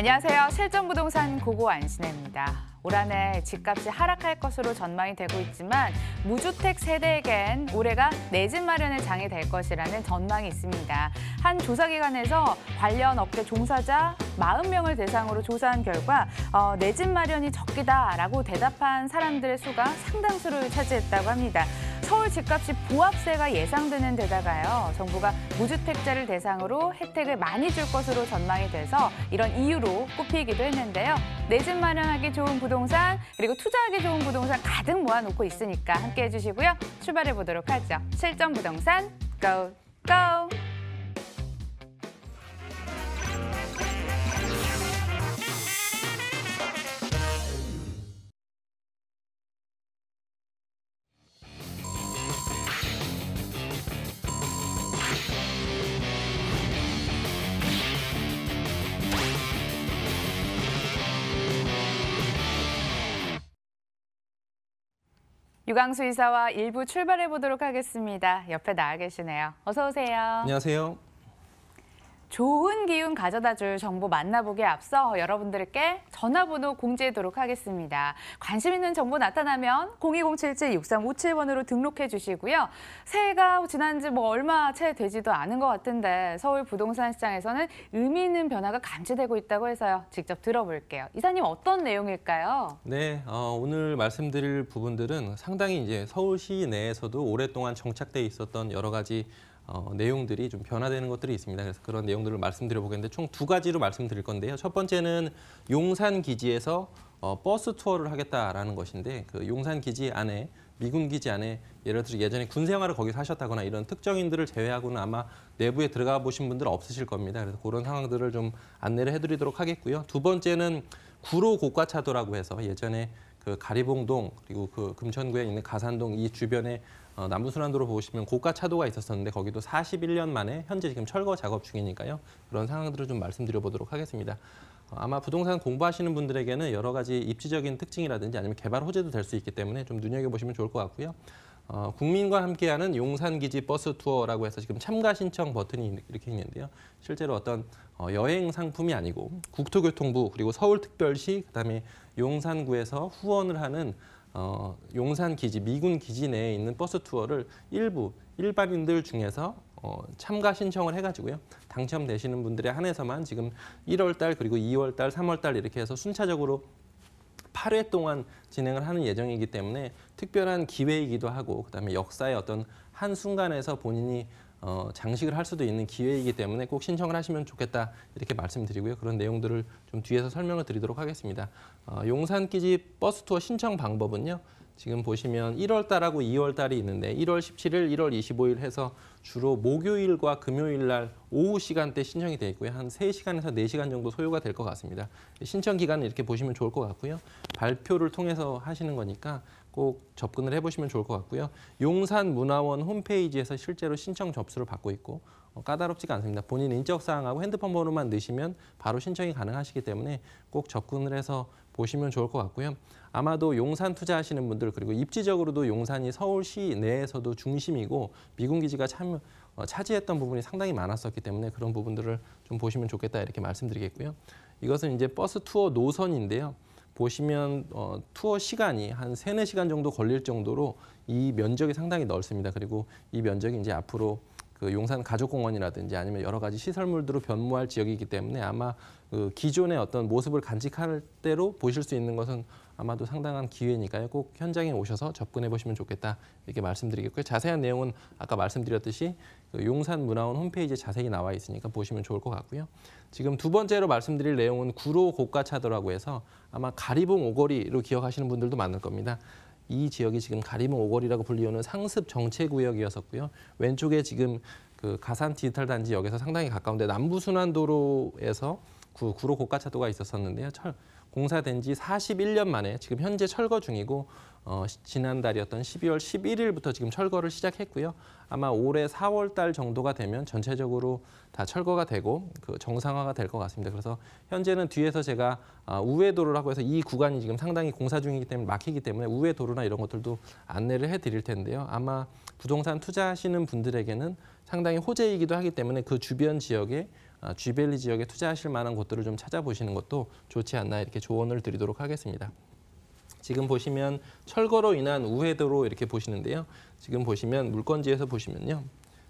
안녕하세요. 실전부동산 고고 안신혜입니다. 올 한해 집값이 하락할 것으로 전망이 되고 있지만 무주택 세대에겐 올해가 내 집 마련의 장이 될 것이라는 전망이 있습니다. 한 조사기관에서 관련 업계 종사자 40명을 대상으로 조사한 결과 내 집 마련이 적기다라고 대답한 사람들의 수가 상당수를 차지했다고 합니다. 서울 집값이 보합세가 예상되는 데다가요. 정부가 무주택자를 대상으로 혜택을 많이 줄 것으로 전망이 돼서 이런 이유로 꼽히기도 했는데요. 내 집 마련하기 좋은 부동산 그리고 투자하기 좋은 부동산 가득 모아놓고 있으니까 함께 해주시고요. 출발해 보도록 하죠. 실전 부동산 고! 고! 유광수 이사와 일부 출발해 보도록 하겠습니다. 옆에 나와 계시네요. 어서 오세요. 안녕하세요. 좋은 기운 가져다 줄 정보 만나보기에 앞서 여러분들께 전화번호 공지하도록 하겠습니다. 관심 있는 정보 나타나면 02077-6357번으로 등록해 주시고요. 새해가 지난 지 얼마 채 되지도 않은 것 같은데 서울 부동산 시장에서는 의미 있는 변화가 감지되고 있다고 해서요. 직접 들어볼게요. 이사님 어떤 내용일까요? 네, 오늘 말씀드릴 부분들은 상당히 이제 서울시 내에서도 오랫동안 정착돼 있었던 여러 가지 내용들이 좀 변화되는 것들이 있습니다. 그래서 그런 내용들을 말씀드려 보겠는데 총 두 가지로 말씀드릴 건데요. 첫 번째는 용산 기지에서 버스 투어를 하겠다라는 것인데 그 용산 기지 안에 미군 기지 안에 예를 들어 예전에 군 생활을 거기서 하셨다거나 이런 특정인들을 제외하고는 아마 내부에 들어가 보신 분들 없으실 겁니다. 그래서 그런 상황들을 좀 안내를 해드리도록 하겠고요. 두 번째는 구로 고가차도라고 해서 예전에 그 가리봉동 그리고 그 금천구에 있는 가산동 이 주변에 남부순환도로 보시면 고가 차도가 있었었는데 거기도 41년 만에 현재 지금 철거 작업 중이니까요. 그런 상황들을 좀 말씀드려 보도록 하겠습니다. 아마 부동산 공부하시는 분들에게는 여러 가지 입지적인 특징이라든지 아니면 개발 호재도 될 수 있기 때문에 좀 눈여겨보시면 좋을 것 같고요. 국민과 함께하는 용산기지 버스 투어라고 해서 지금 참가 신청 버튼이 이렇게 있는데요. 실제로 어떤 여행 상품이 아니고 국토교통부 그리고 서울특별시 그다음에 용산구에서 후원을 하는 용산 기지, 미군 기지 내에 있는 버스 투어를 일부 일반인들 중에서 참가 신청을 해가지고요. 당첨되시는 분들에 한해서만 지금 1월 달 그리고 2월 달, 3월 달 이렇게 해서 순차적으로 8회 동안 진행을 하는 예정이기 때문에 특별한 기회이기도 하고 그다음에 역사의 어떤 한 순간에서 본인이 장식을 할 수도 있는 기회이기 때문에 꼭 신청을 하시면 좋겠다 이렇게 말씀드리고요. 그런 내용들을 좀 뒤에서 설명을 드리도록 하겠습니다. 용산기지 버스 투어 신청 방법은요. 지금 보시면 1월 달하고 2월 달이 있는데 1월 17일, 1월 25일 해서 주로 목요일과 금요일 날 오후 시간대 신청이 돼 있고요. 한 3시간에서 4시간 정도 소요가 될 것 같습니다. 신청 기간은 이렇게 보시면 좋을 것 같고요. 발표를 통해서 하시는 거니까 꼭 접근을 해보시면 좋을 것 같고요. 용산문화원 홈페이지에서 실제로 신청 접수를 받고 있고 까다롭지가 않습니다. 본인 인적사항하고 핸드폰 번호만 넣으시면 바로 신청이 가능하시기 때문에 꼭 접근을 해서 보시면 좋을 것 같고요. 아마도 용산 투자하시는 분들 그리고 입지적으로도 용산이 서울시 내에서도 중심이고 미군기지가 차지했던 부분이 상당히 많았었기 때문에 그런 부분들을 좀 보시면 좋겠다 이렇게 말씀드리겠고요. 이것은 이제 버스 투어 노선인데요. 보시면 투어 시간이 한 3-4시간 정도 걸릴 정도로 이 면적이 상당히 넓습니다. 그리고 이 면적이 이제 앞으로 그 용산 가족공원이라든지 아니면 여러 가지 시설물들로 변모할 지역이기 때문에 아마 그 기존의 어떤 모습을 간직할 대로 보실 수 있는 것은 아마도 상당한 기회니까요. 꼭 현장에 오셔서 접근해 보시면 좋겠다 이렇게 말씀드리겠고요. 자세한 내용은 아까 말씀드렸듯이 그 용산문화원 홈페이지에 자세히 나와 있으니까 보시면 좋을 것 같고요. 지금 두 번째로 말씀드릴 내용은 구로 고가차도라고 해서 아마 가리봉 오거리로 기억하시는 분들도 많을 겁니다. 이 지역이 지금 가리봉 오거리라고 불리우는 상습 정체구역이었었고요. 왼쪽에 지금 그 가산 디지털 단지역에서 상당히 가까운데 남부순환도로에서 구로 고가차도가 있었었는데요. 공사된 지 41년 만에 지금 현재 철거 중이고 지난달이었던 12월 11일부터 지금 철거를 시작했고요. 아마 올해 4월 달 정도가 되면 전체적으로 다 철거가 되고 그 정상화가 될 것 같습니다. 그래서 현재는 뒤에서 제가 우회도로라고 해서 이 구간이 지금 상당히 공사 중이기 때문에 막히기 때문에 우회도로나 이런 것들도 안내를 해드릴 텐데요. 아마 부동산 투자하시는 분들에게는 상당히 호재이기도 하기 때문에 그 주변 지역에 G밸리 지역에 투자하실 만한 곳들을 좀 찾아보시는 것도 좋지 않나 이렇게 조언을 드리도록 하겠습니다. 지금 보시면 철거로 인한 우회도로 이렇게 보시는데요. 지금 보시면 물건지에서 보시면요.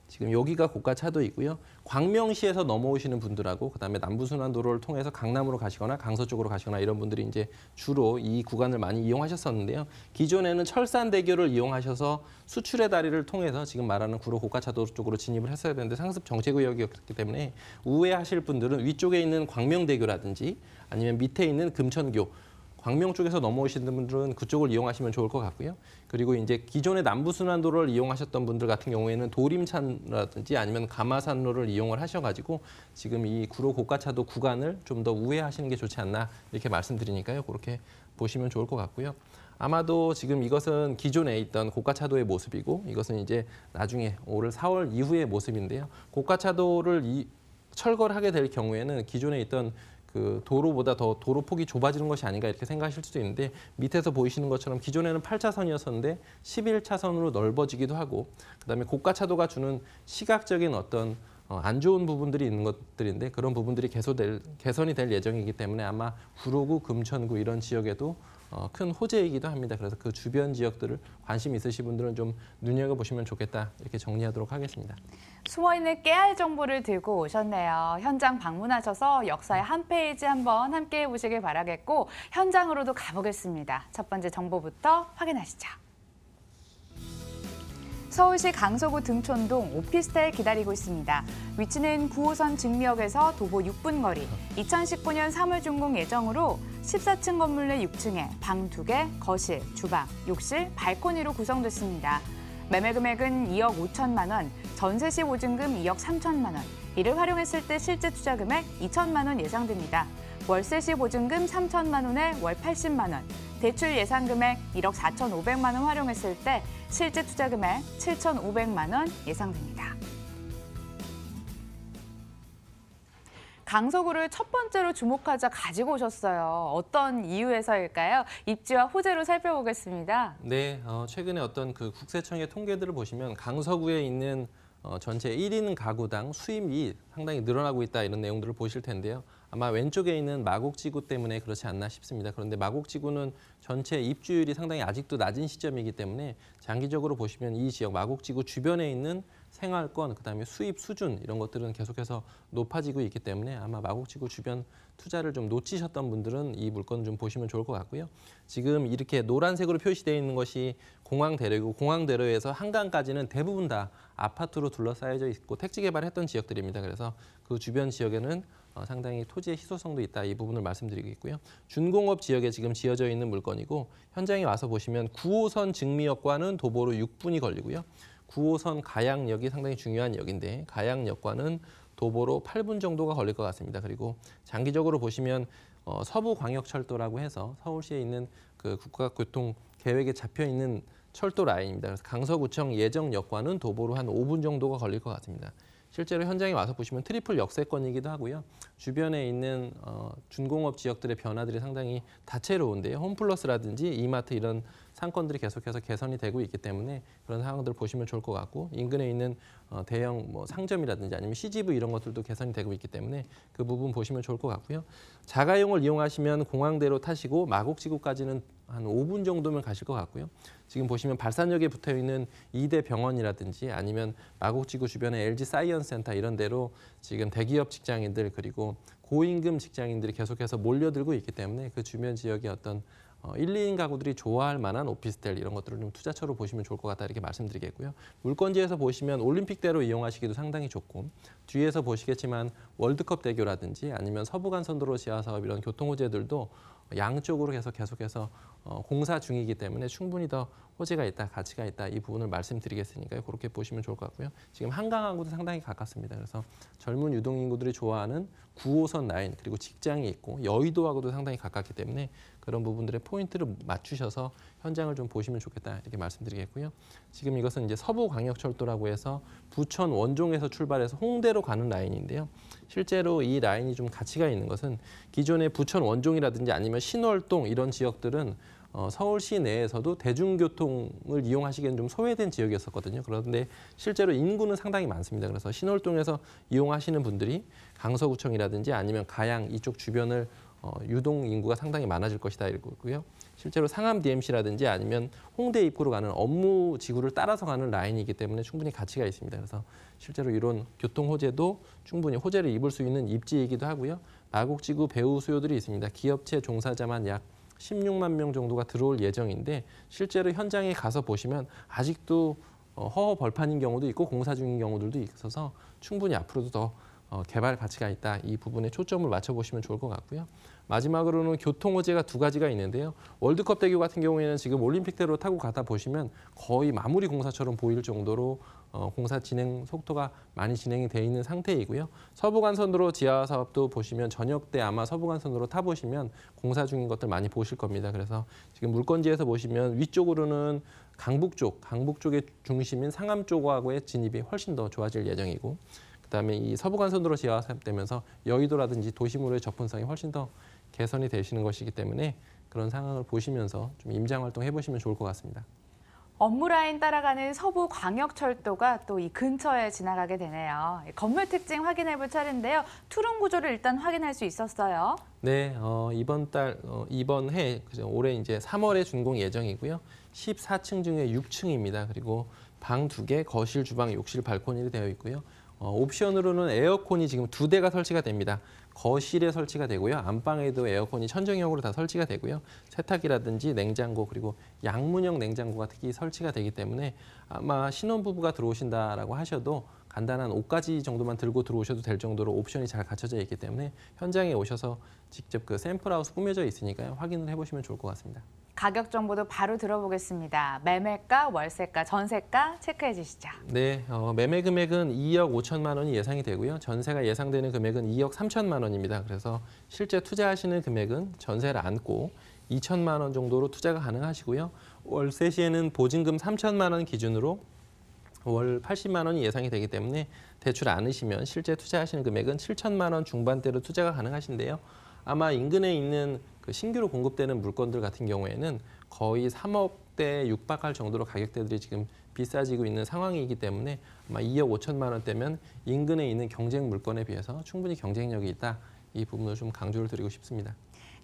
지금 여기가 고가 차도이고요. 광명시에서 넘어오시는 분들하고 그다음에 남부순환도로를 통해서 강남으로 가시거나 강서 쪽으로 가시거나 이런 분들이 이제 주로 이 구간을 많이 이용하셨었는데요. 기존에는 철산대교를 이용하셔서 수출의 다리를 통해서 지금 말하는 구로 고가차도 쪽으로 진입을 했어야 되는데 상습 정체구역이었기 때문에 우회하실 분들은 위쪽에 있는 광명대교라든지 아니면 밑에 있는 금천교 광명 쪽에서 넘어오시는 분들은 그쪽을 이용하시면 좋을 것 같고요. 그리고 이제 기존의 남부순환도로를 이용하셨던 분들 같은 경우에는 도림산라든지 아니면 가마산로를 이용을 하셔가지고 지금 이 구로 고가차도 구간을 좀 더 우회하시는 게 좋지 않나 이렇게 말씀드리니까요. 그렇게 보시면 좋을 것 같고요. 아마도 지금 이것은 기존에 있던 고가차도의 모습이고 이것은 이제 나중에 올 4월 이후의 모습인데요. 고가차도를 철거를 하게 될 경우에는 기존에 있던 그 도로보다 더 도로 폭이 좁아지는 것이 아닌가 이렇게 생각하실 수도 있는데 밑에서 보이시는 것처럼 기존에는 8차선이었었는데 11차선으로 넓어지기도 하고 그다음에 고가차도가 주는 시각적인 어떤 안 좋은 부분들이 있는 것들인데 그런 부분들이 개선이 될 예정이기 때문에 아마 구로구, 금천구 이런 지역에도 큰 호재이기도 합니다. 그래서 그 주변 지역들을 관심 있으신 분들은 좀 눈여겨보시면 좋겠다 이렇게 정리하도록 하겠습니다. 숨어있는 깨알 정보를 들고 오셨네요. 현장 방문하셔서 역사의 한 페이지 한번 함께 해보시길 바라겠고 현장으로도 가보겠습니다. 첫 번째 정보부터 확인하시죠. 서울시 강서구 등촌동 오피스텔 기다리고 있습니다. 위치는 9호선 증미역에서 도보 6분 거리. 2019년 3월 준공 예정으로 14층 건물 내 6층에 방 2개, 거실, 주방, 욕실, 발코니로 구성됐습니다. 매매 금액은 2억 5천만 원, 전세 시 보증금 2억 3천만 원, 이를 활용했을 때 실제 투자 금액 2천만 원 예상됩니다. 월세 시 보증금 3천만 원에 월 80만 원, 대출 예상 금액 1억 4,500만 원 활용했을 때 실제 투자 금액 7,500만 원 예상됩니다. 강서구를 첫 번째로 주목하자 가지고 오셨어요. 어떤 이유에서일까요? 입지와 호재로 살펴보겠습니다. 네, 최근에 어떤 그 국세청의 통계들을 보시면 강서구에 있는 전체 1인 가구당 수입이 상당히 늘어나고 있다 이런 내용들을 보실 텐데요. 아마 왼쪽에 있는 마곡지구 때문에 그렇지 않나 싶습니다. 그런데 마곡지구는 전체 입주율이 상당히 아직도 낮은 시점이기 때문에 장기적으로 보시면 이 지역 마곡지구 주변에 있는 생활권, 그다음에 수입 수준 이런 것들은 계속해서 높아지고 있기 때문에 아마 마곡지구 주변 투자를 좀 놓치셨던 분들은 이 물건 좀 보시면 좋을 것 같고요. 지금 이렇게 노란색으로 표시되어 있는 것이 공항대로이고 공항대로에서 한강까지는 대부분 다 아파트로 둘러싸여져 있고 택지 개발했던 지역들입니다. 그래서 그 주변 지역에는 상당히 토지의 희소성도 있다 이 부분을 말씀드리겠고요. 준공업 지역에 지금 지어져 있는 물건이고 현장에 와서 보시면 9호선 증미역과는 도보로 6분이 걸리고요. 9호선 가양역이 상당히 중요한 역인데 가양역과는 도보로 8분 정도가 걸릴 것 같습니다. 그리고 장기적으로 보시면 서부광역철도라고 해서 서울시에 있는 그 국가교통 계획에 잡혀 있는 철도 라인입니다. 그래서 강서구청 예정역과는 도보로 한 5분 정도가 걸릴 것 같습니다. 실제로 현장에 와서 보시면 트리플 역세권이기도 하고요. 주변에 있는 준공업 지역들의 변화들이 상당히 다채로운데요. 홈플러스라든지 이마트 이런 상권들이 계속해서 개선이 되고 있기 때문에 그런 상황들을 보시면 좋을 것 같고 인근에 있는 대형 상점이라든지 아니면 CGV 이런 것들도 개선이 되고 있기 때문에 그 부분 보시면 좋을 것 같고요. 자가용을 이용하시면 공항대로 타시고 마곡지구까지는 한 5분 정도면 가실 것 같고요. 지금 보시면 발산역에 붙어 있는 2대 병원이라든지 아니면 마곡지구 주변의 LG 사이언스 센터 이런 데로 지금 대기업 직장인들 그리고 고임금 직장인들이 계속해서 몰려들고 있기 때문에 그 주변 지역의 어떤 1, 2인 가구들이 좋아할 만한 오피스텔 이런 것들을 좀 투자처로 보시면 좋을 것 같다 이렇게 말씀드리겠고요. 물건지에서 보시면 올림픽대로 이용하시기도 상당히 좋고 뒤에서 보시겠지만 월드컵 대교라든지 아니면 서부간선도로 지하사업 이런 교통호재들도 양쪽으로 계속해서 공사 중이기 때문에 충분히 더 호재가 있다, 가치가 있다 이 부분을 말씀드리겠으니까요. 그렇게 보시면 좋을 것 같고요. 지금 한강하고도 상당히 가깝습니다. 그래서 젊은 유동인구들이 좋아하는 9호선 라인 그리고 직장이 있고 여의도하고도 상당히 가깝기 때문에 그런 부분들의 포인트를 맞추셔서 현장을 좀 보시면 좋겠다 이렇게 말씀드리겠고요. 지금 이것은 이제 서부광역철도라고 해서 부천 원종에서 출발해서 홍대로 가는 라인인데요. 실제로 이 라인이 좀 가치가 있는 것은 기존의 부천 원종이라든지 아니면 신월동 이런 지역들은 서울 시내에서도 대중교통을 이용하시기에는 좀 소외된 지역이었었거든요. 그런데 실제로 인구는 상당히 많습니다. 그래서 신월동에서 이용하시는 분들이 강서구청이라든지 아니면 가양 이쪽 주변을 유동 인구가 상당히 많아질 것이다 이러고요. 실제로 상암 DMC라든지 아니면 홍대 입구로 가는 업무 지구를 따라서 가는 라인이기 때문에 충분히 가치가 있습니다. 그래서 실제로 이런 교통 호재도 충분히 호재를 입을 수 있는 입지이기도 하고요. 마곡지구 배후 수요들이 있습니다. 기업체 종사자만 약 16만 명 정도가 들어올 예정인데 실제로 현장에 가서 보시면 아직도 허허 벌판인 경우도 있고 공사 중인 경우들도 있어서 충분히 앞으로도 더 개발 가치가 있다. 이 부분에 초점을 맞춰보시면 좋을 것 같고요. 마지막으로는 교통 호재가 두 가지가 있는데요. 월드컵 대교 같은 경우에는 지금 올림픽대로 타고 가다 보시면 거의 마무리 공사처럼 보일 정도로 공사 진행 속도가 많이 진행이 돼 있는 상태이고요. 서부간선도로 지하 사업도 보시면 저녁 때 아마 서부간선도로 타보시면 공사 중인 것들 많이 보실 겁니다. 그래서 지금 물건지에서 보시면 위쪽으로는 강북 쪽의 중심인 상암 쪽하고의 진입이 훨씬 더 좋아질 예정이고 그다음에 이 서부간선도로 지하 사업되면서 여의도라든지 도심으로의 접근성이 훨씬 더 개선이 되시는 것이기 때문에 그런 상황을 보시면서 좀 임장 활동 해보시면 좋을 것 같습니다. 업무 라인 따라가는 서부광역철도가 또 이 근처에 지나가게 되네요. 건물 특징 확인해 볼 차례인데요. 투룸 구조를 일단 확인할 수 있었어요. 네, 이번 해 올해 이제 3월에 준공 예정이고요. 14층 중에 6층입니다. 그리고 방 2개, 거실, 주방, 욕실, 발코니로 되어 있고요. 옵션으로는 에어컨이 지금 2대가 설치가 됩니다. 거실에 설치가 되고요. 안방에도 에어컨이 천정형으로 다 설치가 되고요. 세탁기라든지 냉장고 그리고 양문형 냉장고가 특히 설치가 되기 때문에 아마 신혼부부가 들어오신다라고 하셔도 간단한 옷가지 정도만 들고 들어오셔도 될 정도로 옵션이 잘 갖춰져 있기 때문에 현장에 오셔서 직접 그 샘플하우스 꾸며져 있으니까요. 확인을 해보시면 좋을 것 같습니다. 가격 정보도 바로 들어보겠습니다. 매매가, 월세가, 전세가 체크해 주시죠. 네, 매매 금액은 2억 5천만 원이 예상이 되고요. 전세가 예상되는 금액은 2억 3천만 원입니다. 그래서 실제 투자하시는 금액은 전세를 안고 2천만 원 정도로 투자가 가능하시고요. 월세 시에는 보증금 3천만 원 기준으로 월 80만 원이 예상이 되기 때문에 대출 않으시면 실제 투자하시는 금액은 7천만 원 중반대로 투자가 가능하신데요. 아마 인근에 있는 그 신규로 공급되는 물건들 같은 경우에는 거의 3억대에 육박할 정도로 가격대들이 지금 비싸지고 있는 상황이기 때문에 아마 2억 5천만 원대면 인근에 있는 경쟁 물건에 비해서 충분히 경쟁력이 있다. 이 부분을 좀 강조를 드리고 싶습니다.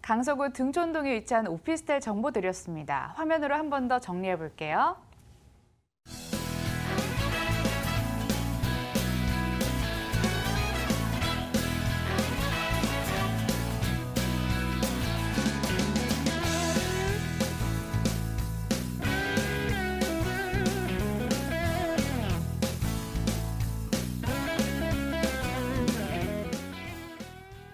강서구 등촌동에 위치한 오피스텔 정보 드렸습니다. 화면으로 한 번 더 정리해 볼게요.